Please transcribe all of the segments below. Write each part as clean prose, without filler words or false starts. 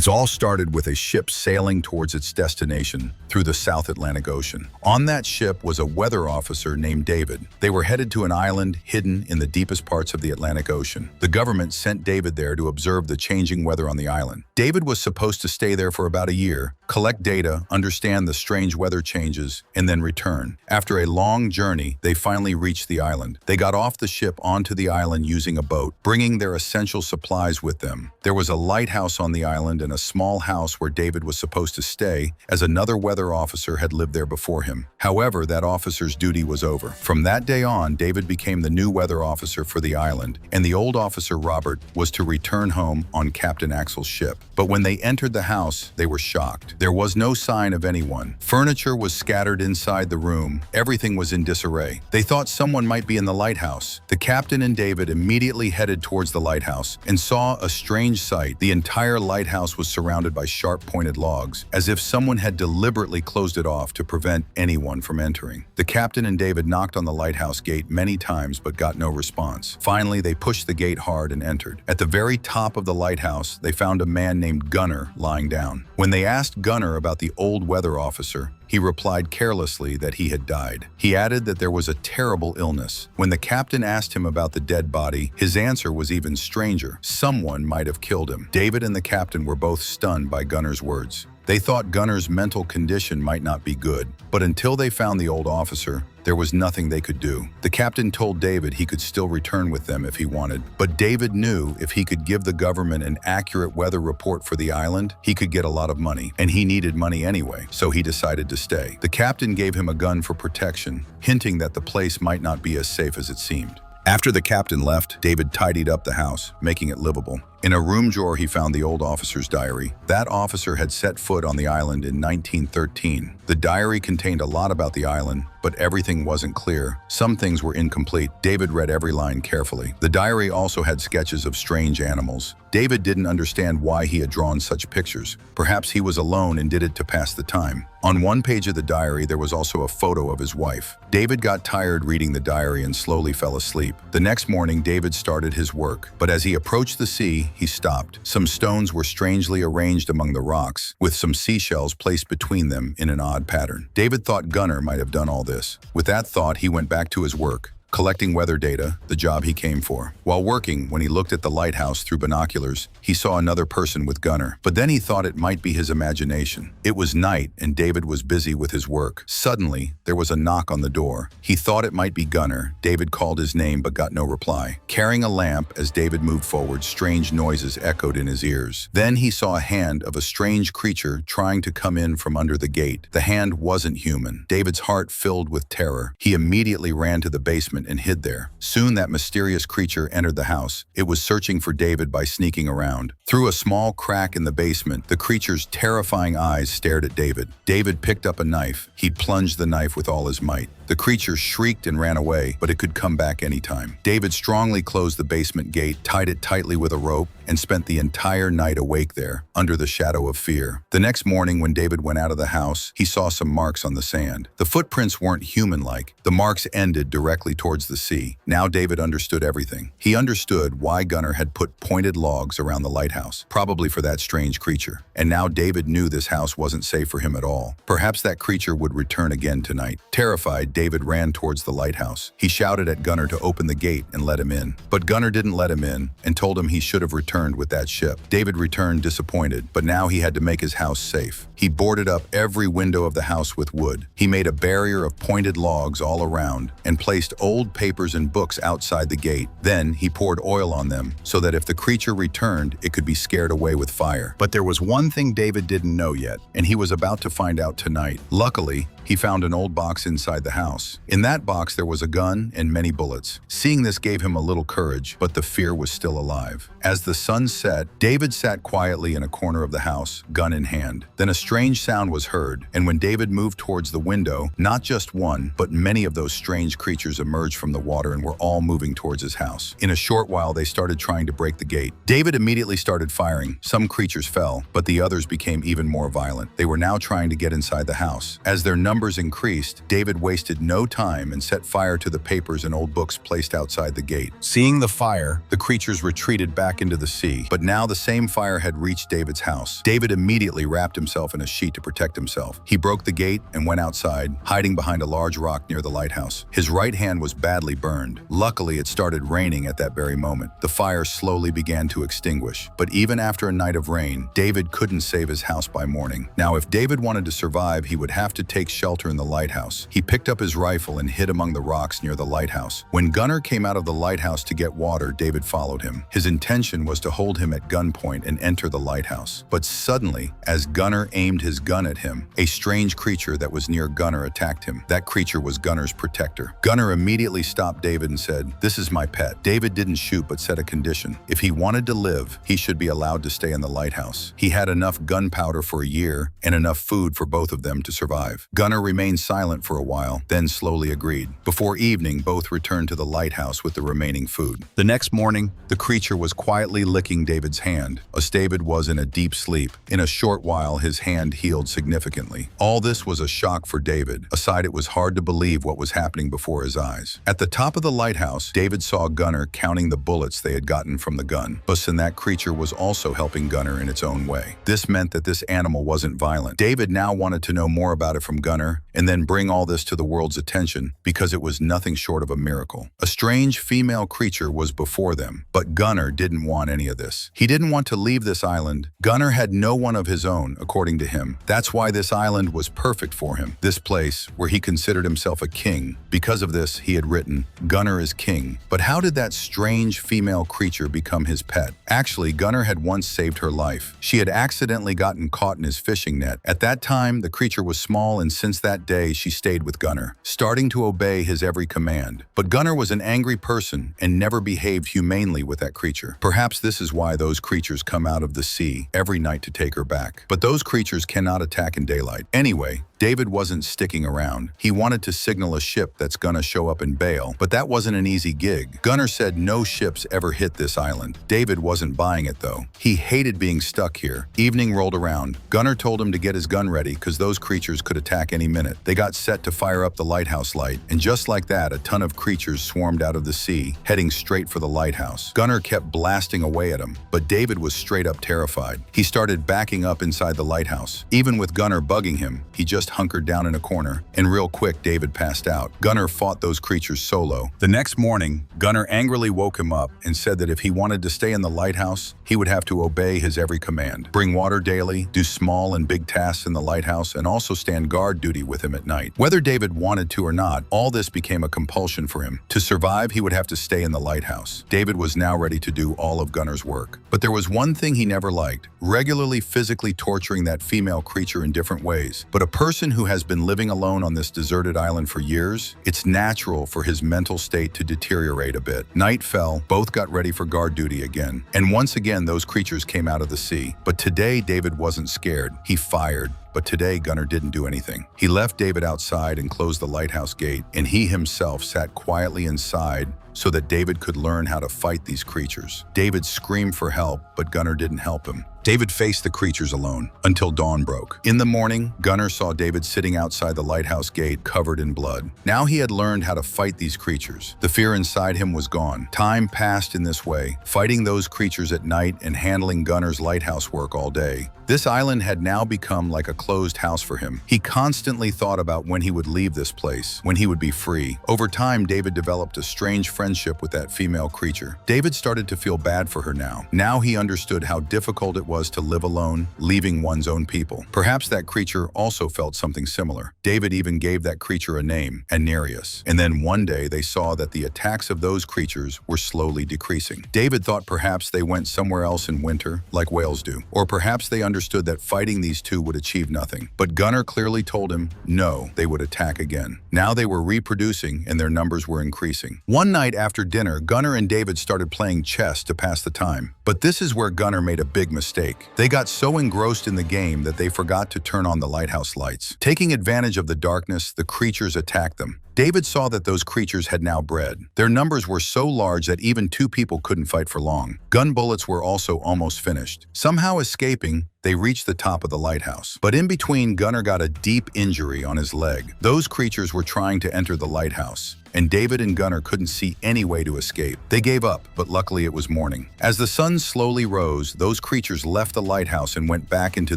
It all started with a ship sailing towards its destination through the South Atlantic Ocean. On that ship was a weather officer named David. They were headed to an island hidden in the deepest parts of the Atlantic Ocean. The government sent David there to observe the changing weather on the island. David was supposed to stay there for about a year, collect data, understand the strange weather changes, and then return. After a long journey, they finally reached the island. They got off the ship onto the island using a boat, bringing their essential supplies with them. There was a lighthouse on the island and a small house where David was supposed to stay, as another weather officer had lived there before him. However, that officer's duty was over. From that day on, David became the new weather officer for the island, and the old officer, Robert, was to return home on Captain Axel's ship. But when they entered the house, they were shocked. There was no sign of anyone. Furniture was scattered inside the room. Everything was in disarray. They thought someone might be in the lighthouse. The captain and David immediately headed towards the lighthouse and saw a strange sight. The entire lighthouse was surrounded by sharp-pointed logs, as if someone had deliberately closed it off to prevent anyone from entering. The captain and David knocked on the lighthouse gate many times but got no response. Finally, they pushed the gate hard and entered. At the very top of the lighthouse, they found a man named Gunnar lying down. When they asked Gunnar about the old weather officer, he replied carelessly that he had died. He added that there was a terrible illness. When the captain asked him about the dead body, his answer was even stranger. Someone might have killed him. David and the captain were both stunned by Gunnar's words. They thought Gunnar's mental condition might not be good, but until they found the old officer, there was nothing they could do. The captain told David he could still return with them if he wanted, but David knew if he could give the government an accurate weather report for the island, he could get a lot of money, and he needed money anyway, so he decided to stay. The captain gave him a gun for protection, hinting that the place might not be as safe as it seemed. After the captain left, David tidied up the house, making it livable. In a room drawer, he found the old officer's diary. That officer had set foot on the island in 1913. The diary contained a lot about the island, but everything wasn't clear. Some things were incomplete. David read every line carefully. The diary also had sketches of strange animals. David didn't understand why he had drawn such pictures. Perhaps he was alone and did it to pass the time. On one page of the diary, there was also a photo of his wife. David got tired reading the diary and slowly fell asleep. The next morning, David started his work, but as he approached the sea, he stopped. Some stones were strangely arranged among the rocks, with some seashells placed between them in an odd pattern. David thought Gunnar might have done all this. With that thought, he went back to his work, collecting weather data, the job he came for. While working, when he looked at the lighthouse through binoculars, he saw another person with Gunnar. But then he thought it might be his imagination. It was night, and David was busy with his work. Suddenly, there was a knock on the door. He thought it might be Gunnar. David called his name but got no reply. Carrying a lamp, as David moved forward, strange noises echoed in his ears. Then he saw a hand of a strange creature trying to come in from under the gate. The hand wasn't human. David's heart filled with terror. He immediately ran to the basement and hid there. Soon that mysterious creature entered the house. It was searching for David by sneaking around. Through a small crack in the basement, the creature's terrifying eyes stared at David. David picked up a knife. He plunged the knife with all his might. The creature shrieked and ran away, but it could come back anytime. David strongly closed the basement gate, tied it tightly with a rope, and spent the entire night awake there, under the shadow of fear. The next morning, when David went out of the house, he saw some marks on the sand. The footprints weren't human-like. The marks ended directly towards the sea. Now David understood everything. He understood why Gunnar had put pointed logs around the lighthouse, probably for that strange creature. And now David knew this house wasn't safe for him at all. Perhaps that creature would return again tonight. Terrified, David ran towards the lighthouse. He shouted at Gunnar to open the gate and let him in. But Gunnar didn't let him in and told him he should have returned with that ship. David returned disappointed, but now he had to make his house safe. He boarded up every window of the house with wood. He made a barrier of pointed logs all around and placed old papers and books outside the gate. Then he poured oil on them so that if the creature returned, it could be scared away with fire. But there was one thing David didn't know yet, and he was about to find out tonight. Luckily, he found an old box inside the house. In that box, there was a gun and many bullets. Seeing this gave him a little courage, but the fear was still alive. As the sun set, David sat quietly in a corner of the house, gun in hand. Then a strange sound was heard, and when David moved towards the window, not just one, but many of those strange creatures emerged from the water and were all moving towards his house. In a short while, they started trying to break the gate. David immediately started firing. Some creatures fell, but the others became even more violent. They were now trying to get inside the house. As their numbers increased, David wasted no time and set fire to the papers and old books placed outside the gate. Seeing the fire, the creatures retreated back into the sea, but now the same fire had reached David's house. David immediately wrapped himself in a sheet to protect himself. He broke the gate and went outside, hiding behind a large rock near the lighthouse. His right hand was badly burned. Luckily, it started raining at that very moment. The fire slowly began to extinguish, but even after a night of rain, David couldn't save his house by morning. Now, if David wanted to survive, he would have to take shelter in the lighthouse. He picked up his rifle and hid among the rocks near the lighthouse. When Gunnar came out of the lighthouse to get water, David followed him. His intention was to hold him at gunpoint and enter the lighthouse. But suddenly, as Gunnar aimed his gun at him, a strange creature that was near Gunnar attacked him. That creature was Gunnar's protector. Gunnar immediately stopped David and said, "This is my pet." David didn't shoot but set a condition. If he wanted to live, he should be allowed to stay in the lighthouse. He had enough gunpowder for a year and enough food for both of them to survive. Gunnar remained silent for a while, then slowly agreed. Before evening, both returned to the lighthouse with the remaining food. The next morning, the creature was quietly licking David's hand, as David was in a deep sleep. In a short while, his hand healed significantly. All this was a shock for David. Aside, it was hard to believe what was happening before his eyes. At the top of the lighthouse, David saw Gunnar counting the bullets they had gotten from the gun. And that creature was also helping Gunnar in its own way. This meant that this animal wasn't violent. David now wanted to know more about it from Gunnar and then bring all this to the world's attention because it was nothing short of a miracle. A strange female creature was before them, but Gunnar didn't want any of this. He didn't want to leave this island. Gunnar had no one of his own, according to him. That's why this island was perfect for him. This place where he considered himself a king. Because of this, he had written, "Gunnar is king." But how did that strange female creature become his pet? Actually, Gunnar had once saved her life. She had accidentally gotten caught in his fishing net. At that time, the creature was small, and since that day, she stayed with Gunnar, starting to obey his every command. But Gunnar was an angry person and never behaved humanely with that creature. Perhaps this is why those creatures come out of the sea every night to take her back. But those creatures cannot attack in daylight. Anyway, David wasn't sticking around. He wanted to signal a ship that's gonna show up and bail, but that wasn't an easy gig. Gunnar said no ships ever hit this island. David wasn't buying it though. He hated being stuck here. Evening rolled around. Gunnar told him to get his gun ready because those creatures could attack any minute. They got set to fire up the lighthouse light, and just like that, a ton of creatures swarmed out of the sea, heading straight for the lighthouse. Gunnar kept blasting away at them, but David was straight up terrified. He started backing up inside the lighthouse. Even with Gunnar bugging him, he just hunkered down in a corner, and real quick David passed out. Gunnar fought those creatures solo. The next morning, Gunnar angrily woke him up and said that if he wanted to stay in the lighthouse, he would have to obey his every command. Bring water daily, do small and big tasks in the lighthouse, and also stand guard duty with him at night. Whether David wanted to or not, all this became a compulsion for him. To survive, he would have to stay in the lighthouse. David was now ready to do all of Gunnar's work. But there was one thing he never liked, regularly physically torturing that female creature in different ways. But a person who has been living alone on this deserted island for years, it's natural for his mental state to deteriorate a bit. Night fell, both got ready for guard duty again. And once again, those creatures came out of the sea. But today, David wasn't scared. He fired. But today, Gunnar didn't do anything. He left David outside and closed the lighthouse gate, and he himself sat quietly inside so that David could learn how to fight these creatures. David screamed for help, but Gunnar didn't help him. David faced the creatures alone until dawn broke. In the morning, Gunnar saw David sitting outside the lighthouse gate covered in blood. Now he had learned how to fight these creatures. The fear inside him was gone. Time passed in this way, fighting those creatures at night and handling Gunnar's lighthouse work all day. This island had now become like a closed house for him. He constantly thought about when he would leave this place, when he would be free. Over time, David developed a strange friendship with that female creature. David started to feel bad for her now. Now he understood how difficult it was to live alone, leaving one's own people. Perhaps that creature also felt something similar. David even gave that creature a name, Nereus. And then one day they saw that the attacks of those creatures were slowly decreasing. David thought perhaps they went somewhere else in winter, like whales do. Or perhaps they understood that fighting these two would achieve nothing. But Gunnar clearly told him, no, they would attack again. Now they were reproducing and their numbers were increasing. One night after dinner, Gunnar and David started playing chess to pass the time. But this is where Gunnar made a big mistake. They got so engrossed in the game that they forgot to turn on the lighthouse lights. Taking advantage of the darkness, the creatures attacked them. David saw that those creatures had now bred. Their numbers were so large that even two people couldn't fight for long. Gun bullets were also almost finished. Somehow escaping, they reached the top of the lighthouse. But in between, Gunnar got a deep injury on his leg. Those creatures were trying to enter the lighthouse, and David and Gunnar couldn't see any way to escape. They gave up, but luckily it was morning. As the sun slowly rose, those creatures left the lighthouse and went back into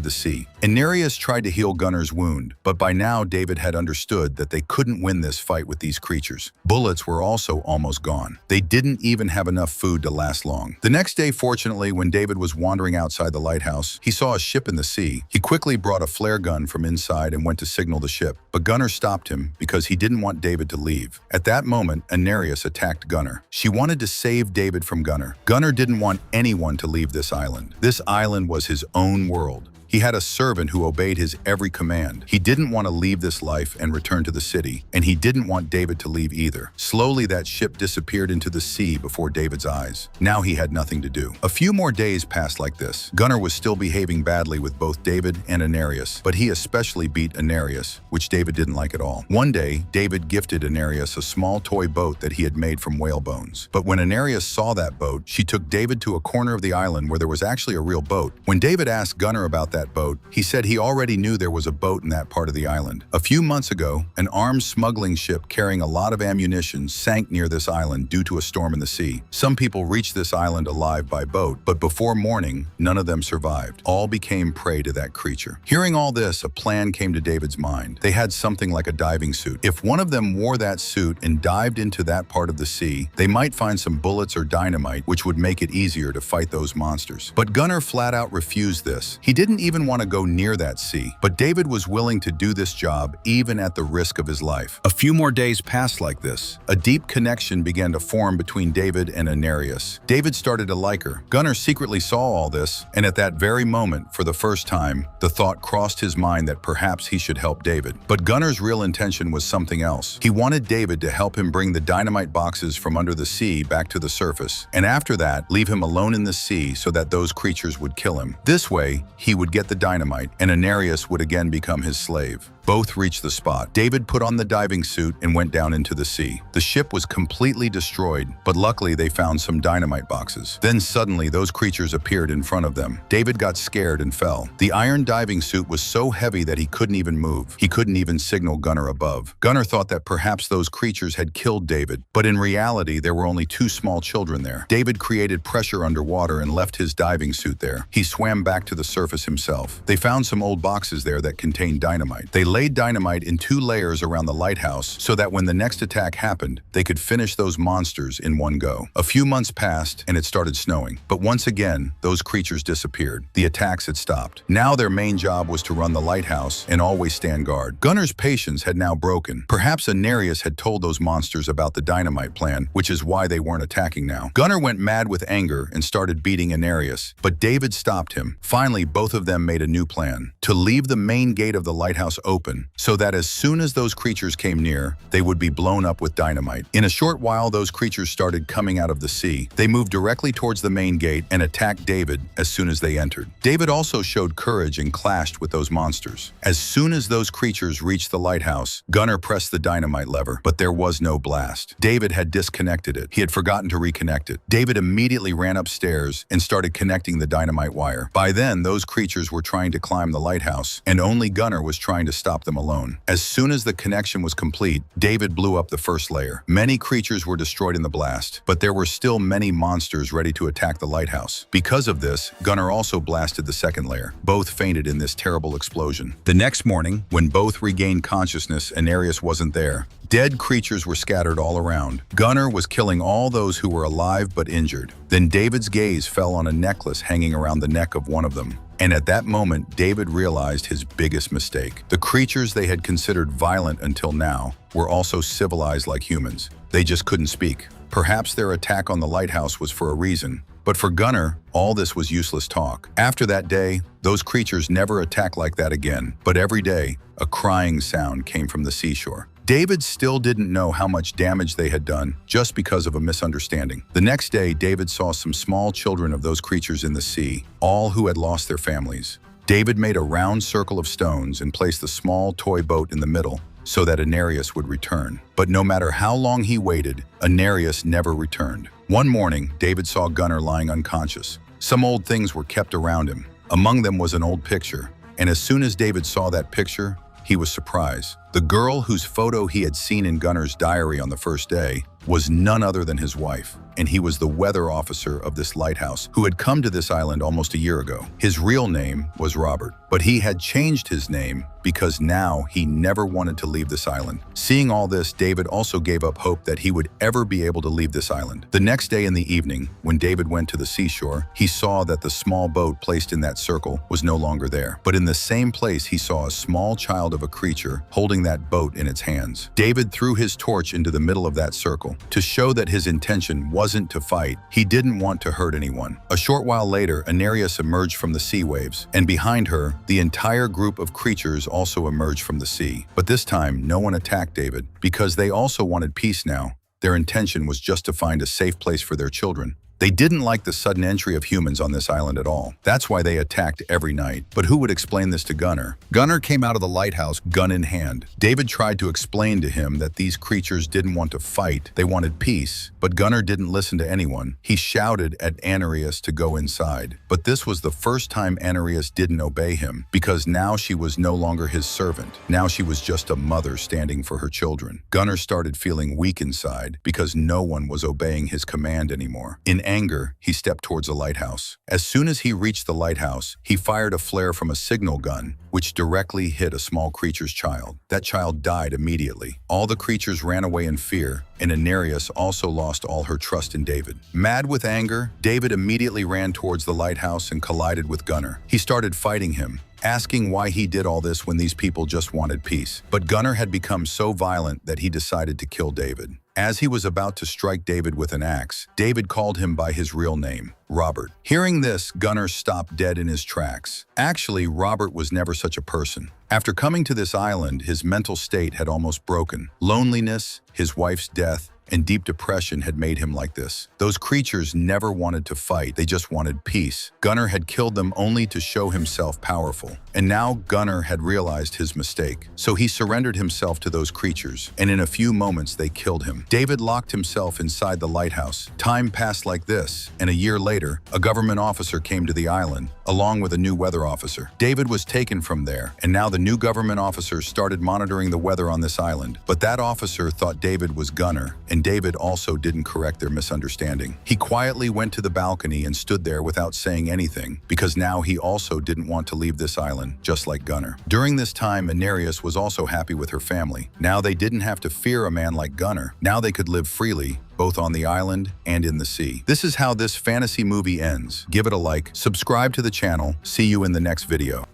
the sea. Nereus tried to heal Gunnar's wound, but by now David had understood that they couldn't win this fight with these creatures. Bullets were also almost gone. They didn't even have enough food to last long. The next day, fortunately, when David was wandering outside the lighthouse, he saw a ship in the sea. He quickly brought a flare gun from inside and went to signal the ship, but Gunnar stopped him because he didn't want David to leave. At that moment, Nereus attacked Gunnar. She wanted to save David from Gunnar. Gunnar didn't want anyone to leave this island. This island was his own world. He had a servant who obeyed his every command. He didn't want to leave this life and return to the city, and he didn't want David to leave either. Slowly, that ship disappeared into the sea before David's eyes. Now he had nothing to do. A few more days passed like this. Gunnar was still behaving badly with both David and Nereus, but he especially beat Nereus, which David didn't like at all. One day, David gifted Nereus a small toy boat that he had made from whale bones. But when Nereus saw that boat, she took David to a corner of the island where there was actually a real boat. When David asked Gunnar about that boat, he said he already knew there was a boat in that part of the island. A few months ago, an armed smuggling ship carrying a lot of ammunition sank near this island due to a storm in the sea. Some people reached this island alive by boat, but before morning, none of them survived. All became prey to that creature. Hearing all this, a plan came to David's mind. They had something like a diving suit. If one of them wore that suit and dived into that part of the sea, they might find some bullets or dynamite, which would make it easier to fight those monsters. But Gunnar flat out refused this. He didn't even want to go near that sea, but David was willing to do this job even at the risk of his life. A few more days passed like this. A deep connection began to form between David and Nereus. David started to like her. Gunnar secretly saw all this, and at that very moment, for the first time, the thought crossed his mind that perhaps he should help David. But Gunnar's real intention was something else. He wanted David to help him bring the dynamite boxes from under the sea back to the surface, and after that, leave him alone in the sea so that those creatures would kill him. This way, he would get the dynamite, and Nereus would again become his slave. Both reached the spot. David put on the diving suit and went down into the sea. The ship was completely destroyed, but luckily they found some dynamite boxes. Then suddenly those creatures appeared in front of them. David got scared and fell. The iron diving suit was so heavy that he couldn't even move. He couldn't even signal Gunnar above. Gunnar thought that perhaps those creatures had killed David, but in reality there were only two small children there. David created pressure underwater and left his diving suit there. He swam back to the surface himself. They found some old boxes there that contained dynamite. They laid dynamite in 2 layers around the lighthouse so that when the next attack happened, they could finish those monsters in one go. A few months passed and it started snowing, but once again, those creatures disappeared. The attacks had stopped. Now their main job was to run the lighthouse and always stand guard. Gunnar's patience had now broken. Perhaps Nereus had told those monsters about the dynamite plan, which is why they weren't attacking now. Gunnar went mad with anger and started beating Nereus, but David stopped him. Finally, both of them made a new plan: to leave the main gate of the lighthouse open so that as soon as those creatures came near, they would be blown up with dynamite. In a short while, those creatures started coming out of the sea. They moved directly towards the main gate and attacked David as soon as they entered. David also showed courage and clashed with those monsters. As soon as those creatures reached the lighthouse, Gunnar pressed the dynamite lever, but there was no blast. David had disconnected it. He had forgotten to reconnect it. David immediately ran upstairs and started connecting the dynamite wire. By then, those creatures were trying to climb the lighthouse, and only Gunnar was trying to stop them alone. As soon as the connection was complete, David blew up the first layer. Many creatures were destroyed in the blast, but there were still many monsters ready to attack the lighthouse. Because of this, Gunnar also blasted the second layer. Both fainted in this terrible explosion. The next morning, when both regained consciousness and Nereus wasn't there, dead creatures were scattered all around. Gunnar was killing all those who were alive but injured. Then David's gaze fell on a necklace hanging around the neck of one of them. And at that moment, David realized his biggest mistake. The creatures they had considered violent until now were also civilized like humans. They just couldn't speak. Perhaps their attack on the lighthouse was for a reason. But for Gunnar, all this was useless talk. After that day, those creatures never attacked like that again. But every day, a crying sound came from the seashore. David still didn't know how much damage they had done just because of a misunderstanding. The next day, David saw some small children of those creatures in the sea, all who had lost their families. David made a round circle of stones and placed the small toy boat in the middle so that Nereus would return. But no matter how long he waited, Nereus never returned. One morning, David saw Gunnar lying unconscious. Some old things were kept around him. Among them was an old picture, and as soon as David saw that picture, he was surprised. The girl whose photo he had seen in Gunner's diary on the first day was none other than his wife, and he was the weather officer of this lighthouse who had come to this island almost a year ago. His real name was Robert, but he had changed his name because now he never wanted to leave this island. Seeing all this, David also gave up hope that he would ever be able to leave this island. The next day in the evening, when David went to the seashore, he saw that the small boat placed in that circle was no longer there. But in the same place, he saw a small child of a creature holding that boat in its hands. David threw his torch into the middle of that circle to show that his intention wasn't to fight. He didn't want to hurt anyone. A short while later, Nereus emerged from the sea waves, and behind her, the entire group of creatures also emerged from the sea. But this time, no one attacked David, because they also wanted peace now. Their intention was just to find a safe place for their children. They didn't like the sudden entry of humans on this island at all. That's why they attacked every night. But who would explain this to Gunner? Gunner came out of the lighthouse, gun in hand. David tried to explain to him that these creatures didn't want to fight, they wanted peace. But Gunner didn't listen to anyone. He shouted at Nereus to go inside. But this was the first time Nereus didn't obey him, because now she was no longer his servant. Now she was just a mother standing for her children. Gunner started feeling weak inside because no one was obeying his command anymore. In anger, he stepped towards the lighthouse. As soon as he reached the lighthouse, he fired a flare from a signal gun, which directly hit a small creature's child. That child died immediately. All the creatures ran away in fear, and Nereus also lost all her trust in David. Mad with anger, David immediately ran towards the lighthouse and collided with Gunner. He started fighting him, asking why he did all this when these people just wanted peace. But Gunner had become so violent that he decided to kill David. As he was about to strike David with an axe, David called him by his real name, Robert. Hearing this, Gunner stopped dead in his tracks. Actually, Robert was never such a person. After coming to this island, his mental state had almost broken. Loneliness, his wife's death, and deep depression had made him like this. Those creatures never wanted to fight, they just wanted peace. Gunner had killed them only to show himself powerful. And now Gunner had realized his mistake. So he surrendered himself to those creatures, and in a few moments they killed him. David locked himself inside the lighthouse. Time passed like this, and a year later, a government officer came to the island, along with a new weather officer. David was taken from there, and now the new government officer started monitoring the weather on this island. But that officer thought David was Gunner, and David also didn't correct their misunderstanding. He quietly went to the balcony and stood there without saying anything, because now he also didn't want to leave this island, just like Gunner. During this time, Nereus was also happy with her family. Now they didn't have to fear a man like Gunner. Now they could live freely, both on the island and in the sea. This is how this fantasy movie ends. Give it a like, subscribe to the channel, see you in the next video.